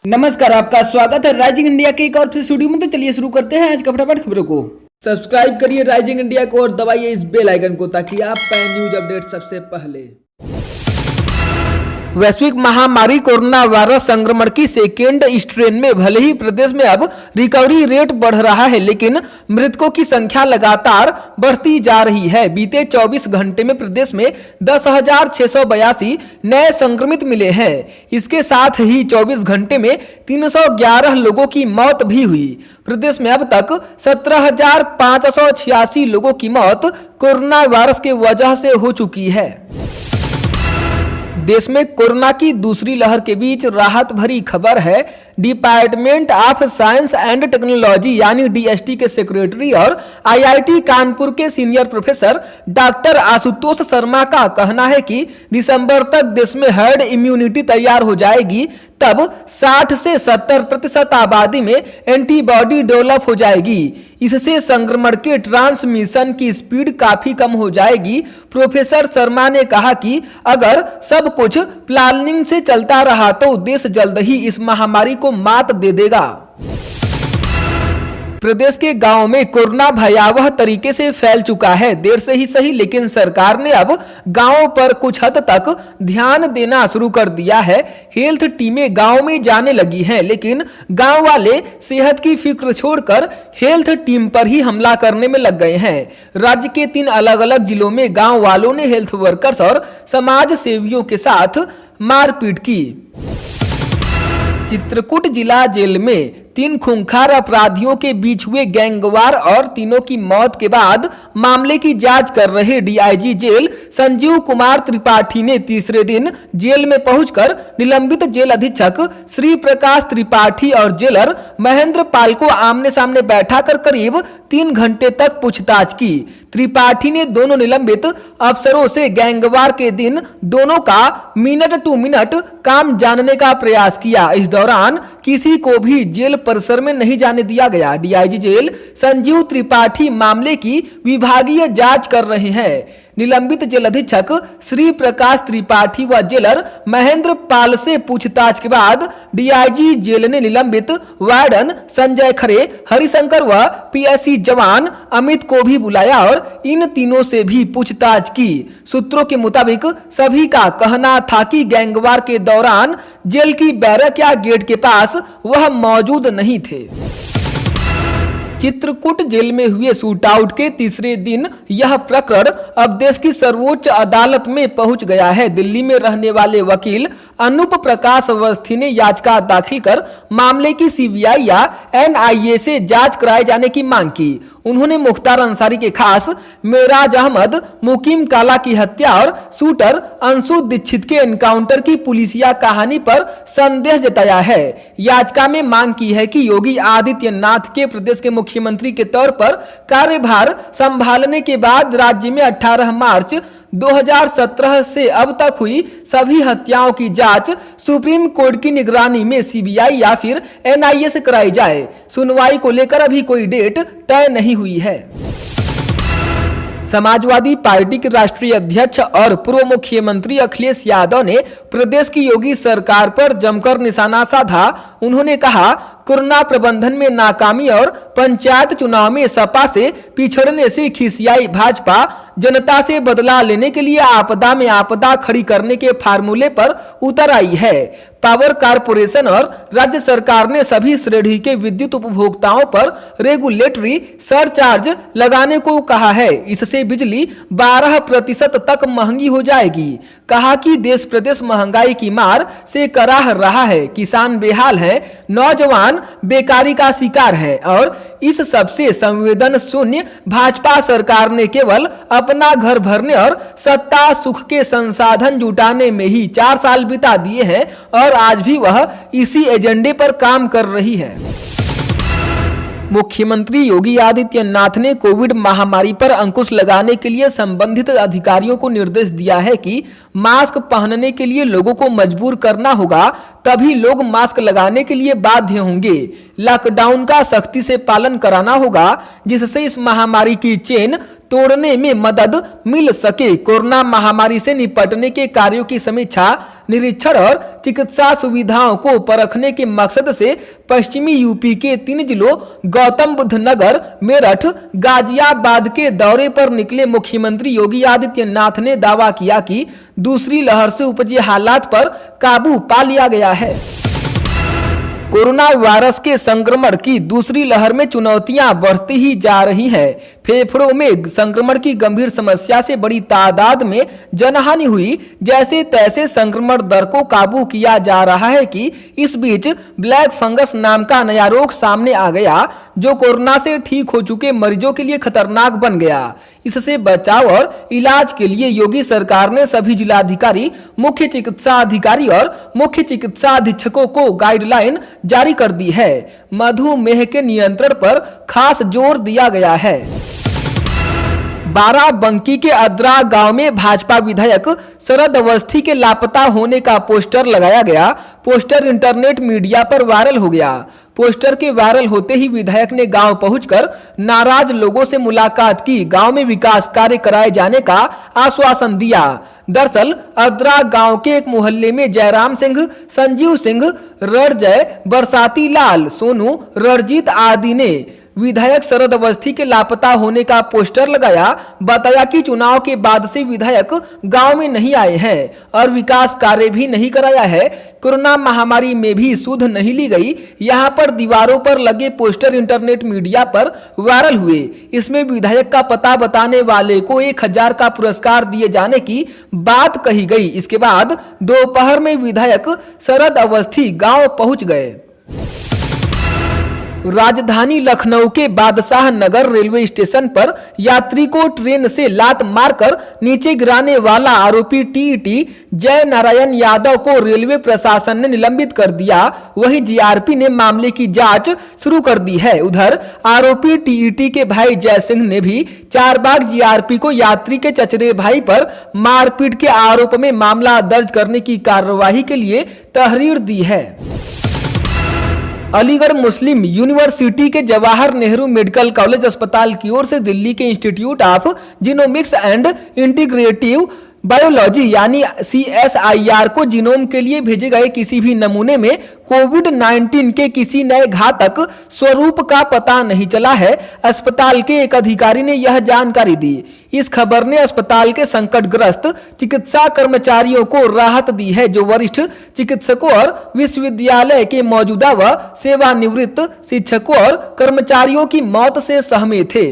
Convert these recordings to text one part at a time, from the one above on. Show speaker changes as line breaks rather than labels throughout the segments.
नमस्कार, आपका स्वागत है राइजिंग इंडिया के एक और फिर स्टूडियो में। तो चलिए शुरू करते हैं आज का फटाफट खबरों को। सब्सक्राइब करिए राइजिंग इंडिया को और दबाइए इस बेल आइकन को ताकि आप पाएं न्यूज अपडेट सबसे पहले। वैश्विक महामारी कोरोना वायरस संक्रमण की सेकेंड स्ट्रेन में भले ही प्रदेश में अब रिकवरी रेट बढ़ रहा है, लेकिन मृतकों की संख्या लगातार बढ़ती जा रही है। बीते 24 घंटे में प्रदेश में 10,682 नए संक्रमित मिले हैं। इसके साथ ही 24 घंटे में 311 लोगों की मौत भी हुई। प्रदेश में अब तक 17,586 लोगों की मौत कोरोना वायरस की वजह से हो चुकी है। देश में कोरोना की दूसरी लहर के बीच राहत भरी खबर है। Department of science and technology यानी डीएसटी के सेक्रेटरी और आईआईटी कानपुर के senior professor doctor Ashutosh Sharma का कहना है कि दिसंबर तक देश में हर्ड इम्यूनिटी तैयार हो जाएगी, तब 60 से 70% आबादी में एंटीबॉडी डेवलप हो जाएगी। इससे संक्रमण के ट्रांसमिशन की स्पीड काफी कम हो जाएगी। प्रोफेसर शर्मा ने कहा कि अगर सब कुछ प्लानिंग से चलता रहा तो देश जल्द ही इस महामारी को मात दे देगा। प्रदेश के गांवों में कोरोना भयावह तरीके से फैल चुका है। देर से ही सही, लेकिन सरकार ने अब गांवों पर कुछ हद तक ध्यान देना शुरू कर दिया है। हेल्थ टीमें गांव में जाने लगी हैं, लेकिन गांव वाले सेहत की फिक्र छोड़कर हेल्थ टीम पर ही हमला करने में लग गए हैं। राज्य के 3 अलग अलग जिलों में गांव वालों ने हेल्थ वर्कर्स और समाज सेवियों के साथ मारपीट की। चित्रकूट जिला जेल में 3 खूंखार अपराधियों के बीच हुए गैंगवार और तीनों की मौत के बाद मामले की जांच कर रहे डीआईजी जेल संजीव कुमार त्रिपाठी ने तीसरे दिन जेल में पहुंचकर निलंबित जेल अधीक्षक श्री प्रकाश त्रिपाठी और जेलर महेंद्र पाल को आमने सामने बैठाकर करीब 3 घंटे तक पूछताछ की। त्रिपाठी ने दोनों निलंबित अफसरों से गैंगवार के दिन दोनों का मिनट टू मिनट काम जानने का प्रयास किया। इस दौरान किसी को भी जेल परिसर में नहीं जाने दिया गया। डीआईजी जेल संजीव त्रिपाठी मामले की विभागीय जांच कर रहे हैं। निलंबित जेल अधीक्षक श्री प्रकाश त्रिपाठी व जेलर महेंद्र पाल से पूछताछ के बाद डीआईजी जेल ने निलंबित वार्डन संजय खरे, हरिशंकर व पीएससी जवान अमित को भी बुलाया और इन तीनों से भी पूछताछ की। सूत्रों के मुताबिक सभी का कहना था कि गैंगवार के दौरान जेल की बैरक या गेट के पास वह मौजूद नहीं थे। चित्रकूट जेल में हुए शूटआउट के तीसरे दिन यह प्रकरण अब देश की सर्वोच्च अदालत में पहुंच गया है। दिल्ली में रहने वाले वकील अनूप प्रकाश अवस्थी ने याचिका दाखिल कर मामले की सीबीआई या एनआईए से जांच कराए जाने की मांग की। उन्होंने मुख्तार अंसारी के खास मेराज अहमद मुकीम काला की हत्या और शूटर अंशु दीक्षित के एनकाउंटर की पुलिसिया कहानी पर संदेह जताया है। याचिका में मांग की है कि योगी आदित्यनाथ के प्रदेश के मुख्यमंत्री के तौर पर कार्यभार संभालने के बाद राज्य में 18 मार्च 2017 से अब तक हुई सभी हत्याओं की जांच सुप्रीम कोर्ट की निगरानी में सीबीआई या फिर एनआईए से कराई जाए। सुनवाई को लेकर अभी कोई डेट तय नहीं हुई है। समाजवादी पार्टी के राष्ट्रीय अध्यक्ष और पूर्व मुख्यमंत्री अखिलेश यादव ने प्रदेश की योगी सरकार पर जमकर निशाना साधा। उन्होंने कहा, कोरोना प्रबंधन में नाकामी और पंचायत चुनाव में सपा से पिछड़ने से खिसियाई भाजपा जनता से बदला लेने के लिए आपदा में आपदा खड़ी करने के फार्मूले पर उतर आई है। पावर कारपोरेशन और राज्य सरकार ने सभी श्रेणी के विद्युत उपभोक्ताओं पर रेगुलेटरी सरचार्ज लगाने को कहा है। इससे बिजली 12% तक महंगी हो जाएगी। कहा कि देश प्रदेश महंगाई की मार से कराह रहा है, किसान बेहाल है, नौजवान बेकारी का शिकार है और इस सबसे संवेदन शून्य भाजपा सरकार ने केवल अपना घर भरने और सत्ता सुख के संसाधन जुटाने में ही 4 साल बिता दिए हैं और आज भी वह इसी एजेंडे पर काम कर रही है। मुख्यमंत्री योगी आदित्यनाथ ने कोविड महामारी पर अंकुश लगाने के लिए संबंधित अधिकारियों को निर्देश दिया है कि मास्क पहनने के लिए लोगों को मजबूर करना होगा, तभी लोग मास्क लगाने के लिए बाध्य होंगे। लॉकडाउन का सख्ती से पालन कराना होगा, जिससे इस महामारी की चेन तोड़ने में मदद मिल सके। कोरोना महामारी से निपटने के कार्यों की समीक्षा, निरीक्षण और चिकित्सा सुविधाओं को परखने के मकसद से पश्चिमी यूपी के 3 जिलों गौतम बुद्ध नगर, मेरठ, गाजियाबाद के दौरे पर निकले मुख्यमंत्री योगी आदित्यनाथ ने दावा किया कि दूसरी लहर से उपजे हालात पर काबू पा लिया गया है। कोरोना वायरस के संक्रमण की दूसरी लहर में चुनौतियां बढ़ती ही जा रही हैं। फेफड़ों में संक्रमण की गंभीर समस्या से बड़ी तादाद में जनहानि हुई। जैसे तैसे संक्रमण दर को काबू किया जा रहा है कि इस बीच ब्लैक फंगस नाम का नया रोग सामने आ गया, जो कोरोना से ठीक हो चुके मरीजों के लिए खतरनाक बन गया। इससे बचाव और इलाज के लिए योगी सरकार ने सभी जिलाधिकारी, मुख्य चिकित्सा अधिकारी और मुख्य चिकित्सा अधीक्षकों को गाइडलाइन जारी कर दी है। मधुमेह के नियंत्रण पर खास जोर दिया गया है। बाराबंकी के अद्रा गांव में भाजपा विधायक शरद अवस्थी के लापता होने का पोस्टर लगाया गया। पोस्टर इंटरनेट मीडिया पर वायरल हो गया। पोस्टर के वायरल होते ही विधायक ने गांव पहुंचकर नाराज लोगों से मुलाकात की। गांव में विकास कार्य कराए जाने का आश्वासन दिया। दरअसल अद्रा गांव के एक मोहल्ले में जयराम सिंह, संजीव सिंह, रणजय, बरसाती लाल, सोनू, रणजीत आदि ने विधायक शरद अवस्थी के लापता होने का पोस्टर लगाया। बताया कि चुनाव के बाद से विधायक गांव में नहीं आए हैं और विकास कार्य भी नहीं कराया है। कोरोना महामारी में भी सुध नहीं ली गई। यहां पर दीवारों पर लगे पोस्टर इंटरनेट मीडिया पर वायरल हुए। इसमें विधायक का पता बताने वाले को 1000 का पुरस्कार दिए जाने की बात कही गई। इसके बाद दोपहर में विधायक शरद अवस्थी गांव पहुंच गए। राजधानी लखनऊ के बादशाह नगर रेलवे स्टेशन पर यात्री को ट्रेन से लात मारकर नीचे गिराने वाला आरोपी टीईटी जय नारायण यादव को रेलवे प्रशासन ने निलंबित कर दिया। वहीं जीआरपी ने मामले की जांच शुरू कर दी है। उधर आरोपी टीईटी के भाई जय सिंह ने भी चारबाग जीआरपी को यात्री के चचेरे भाई पर मारपीट के आरोप में मामला दर्ज करने की कार्यवाही के लिए तहरीर दी है। अलीगढ़ मुस्लिम यूनिवर्सिटी के जवाहर नेहरू मेडिकल कॉलेज अस्पताल की ओर से दिल्ली के institute of genomics and integrative biology यानी CSIR को जीनोम के लिए भेजे गए किसी भी नमूने में कोविड-19 के किसी नए घातक स्वरूप का पता नहीं चला है। अस्पताल के एक अधिकारी ने यह जानकारी दी। इस खबर ने अस्पताल के संकटग्रस्त चिकित्सा कर्मचारियों को राहत दी है, जो वरिष्ठ चिकित्सकों और विश्वविद्यालय के मौजूदा व सेवानिवृत्त शिक्षकों और कर्मचारियों की मौत से सहमे थे।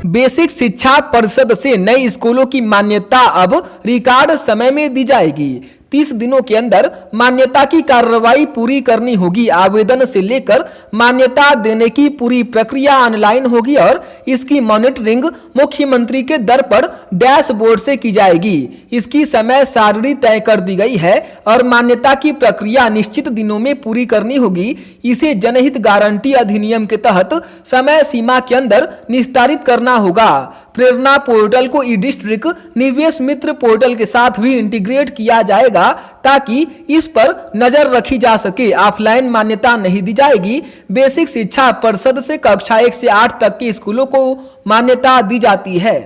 बेसिक शिक्षा परिषद से नए स्कूलों की मान्यता अब रिकॉर्ड समय में दी जाएगी। 30 दिनों के अंदर मान्यता की कार्रवाई पूरी करनी होगी। आवेदन से लेकर मान्यता देने की पूरी प्रक्रिया ऑनलाइन होगी और इसकी मॉनिटरिंग मुख्यमंत्री के दर पर डैशबोर्ड से की जाएगी। इसकी समय सारणी तय कर दी गई है और मान्यता की प्रक्रिया निश्चित दिनों में पूरी करनी होगी। इसे जनहित गारंटी अधिनियम के तहत समय सीमा के अंदर निस्तारित करना होगा। प्रेरणा पोर्टल को ई डिस्ट्रिक्ट निवेश मित्र पोर्टल के साथ भी इंटीग्रेट किया जाएगा ताकि इस पर नजर रखी जा सके। ऑफलाइन मान्यता नहीं दी जाएगी। बेसिक शिक्षा परिषद से कक्षा 1 से 8 तक के स्कूलों को मान्यता दी जाती है।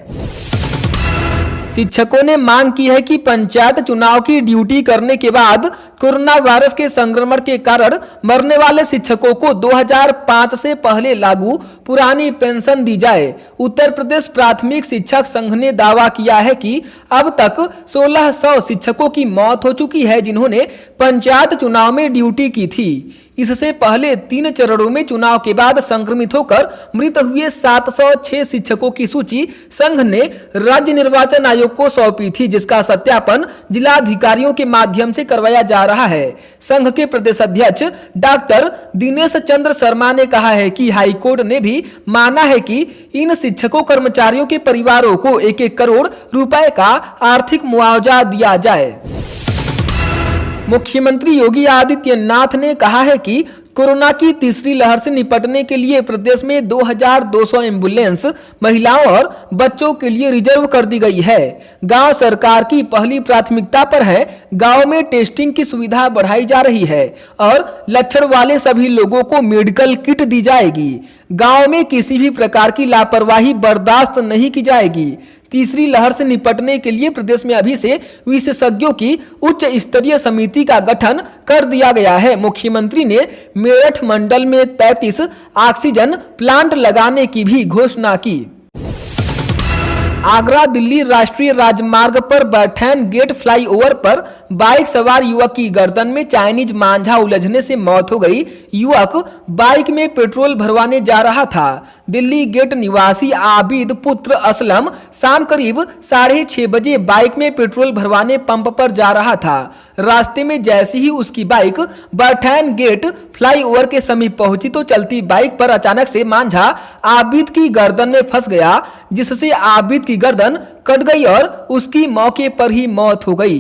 शिक्षकों ने मांग की है कि पंचायत चुनाव की ड्यूटी करने के बाद कोरोना वायरस के संक्रमण के कारण मरने वाले शिक्षकों को 2005 से पहले लागू पुरानी पेंशन दी जाए। उत्तर प्रदेश प्राथमिक शिक्षक संघ ने दावा किया है कि अब तक 1600 शिक्षकों की मौत हो चुकी है, जिन्होंने पंचायत चुनाव में ड्यूटी की थी। इससे पहले 3 चरणों में चुनाव के बाद संक्रमित होकर मृत हुए 706 शिक्षकों की सूची संघ ने राज्य निर्वाचन आयोग को सौंपी थी, जिसका सत्यापन जिलाधिकारियों के माध्यम से करवाया जा रहा है। संघ के प्रदेश अध्यक्ष डॉक्टर दिनेश चंद्र शर्मा ने कहा है कि हाईकोर्ट ने भी माना है कि इन शिक्षकों कर्मचारियों के परिवारों को 1-1 करोड़ रुपए का आर्थिक मुआवजा दिया जाए। मुख्यमंत्री योगी आदित्यनाथ ने कहा है कि कोरोना की तीसरी लहर से निपटने के लिए प्रदेश में 2200 एम्बुलेंस महिलाओं और बच्चों के लिए रिजर्व कर दी गई है। गांव सरकार की पहली प्राथमिकता पर है। गांव में टेस्टिंग की सुविधा बढ़ाई जा रही है और लक्षण वाले सभी लोगों को मेडिकल किट दी जाएगी। गांव में किसी भी प्रकार की लापरवाही बर्दाश्त नहीं की जाएगी। तीसरी लहर से निपटने के लिए प्रदेश में अभी से विशेषज्ञों की उच्च स्तरीय समिति का गठन कर दिया गया है। मुख्यमंत्री ने मेरठ मंडल में 35 ऑक्सीजन प्लांट लगाने की भी घोषणा की। आगरा दिल्ली राष्ट्रीय राजमार्ग पर बैठैन गेट फ्लाईओवर पर बाइक सवार युवक की गर्दन में चाइनीज मांझा उलझने से मौत हो गई। युवक बाइक में पेट्रोल भरवाने जा रहा था। दिल्ली गेट निवासी आबिद पुत्र असलम शाम करीब 6:30 बजे बाइक में पेट्रोल भरवाने पंप पर जा रहा था। रास्ते में जैसे ही उसकी बाइक बैठैन गेट फ्लाईओवर के समीप पहुंची तो चलती बाइक पर अचानक से मांझा आबिद की गर्दन में फंस गया, जिससे आबिद की गर्दन कट गई और उसकी मौके पर ही मौत हो गई।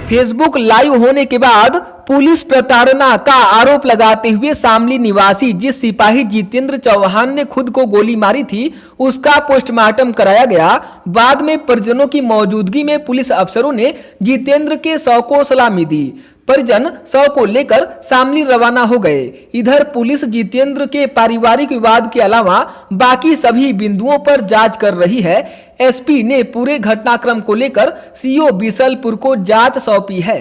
फेसबुक लाइव होने के बाद पुलिस प्रताड़ना का आरोप लगाते हुए शामली निवासी जिस सिपाही जितेंद्र चौहान ने खुद को गोली मारी थी, उसका पोस्टमार्टम कराया गया। बाद में परिजनों की मौजूदगी में पुलिस अफसरों ने जितेंद्र के शव को सलामी दी। परिजन शव को लेकर शामली रवाना हो गए। इधर पुलिस जितेंद्र के पारिवारिक विवाद के अलावा बाकी सभी बिंदुओं पर जांच कर रही है। एसपी ने पूरे घटनाक्रम को लेकर सीओ बिशलपुर को जांच सौंपी है।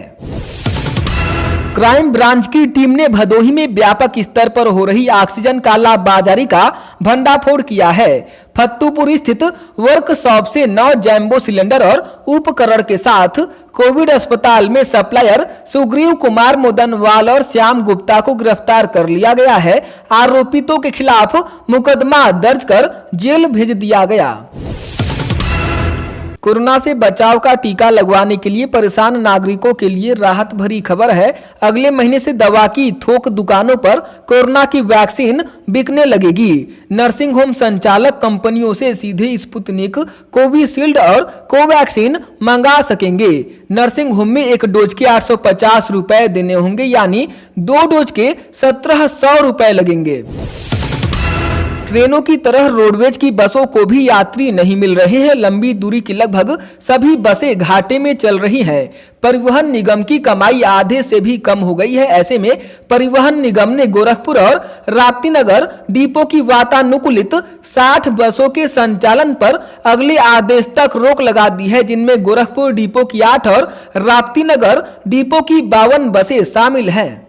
क्राइम ब्रांच की टीम ने भदोही में व्यापक स्तर पर हो रही ऑक्सीजन कालाबाजारी का भंडाफोड़ किया है। फत्तूपुर स्थित वर्कशॉप से 9 जैम्बो सिलेंडर और उपकरण के साथ कोविड अस्पताल में सप्लायर सुग्रीव कुमार मोदनवाल और श्याम गुप्ता को गिरफ्तार कर लिया गया है। आरोपितों के खिलाफ मुकदमा दर्ज कर जेल भेज दिया गया। कोरोना से बचाव का टीका लगवाने के लिए परेशान नागरिकों के लिए राहत भरी खबर है। अगले महीने से दवा की थोक दुकानों पर कोरोना की वैक्सीन बिकने लगेगी। नर्सिंग होम संचालक कंपनियों से सीधे स्पुतनिक, कोविशील्ड और कोवैक्सीन मंगा सकेंगे। नर्सिंग होम में एक डोज के 850 रुपए देने होंगे, यानी 2 डोज के 1700 रुपए लगेंगे। ट्रेनों की तरह रोडवेज की बसों को भी यात्री नहीं मिल रहे हैं। लंबी दूरी की लगभग सभी बसें घाटे में चल रही हैं। परिवहन निगम की कमाई आधे से भी कम हो गई है। ऐसे में परिवहन निगम ने गोरखपुर और राप्तीनगर डिपो की वातानुकूलित 60 बसों के संचालन पर अगले आदेश तक रोक लगा दी है, जिनमें गोरखपुर डिपो की 8 और राप्तीनगर डिपो की 52 बसें शामिल हैं।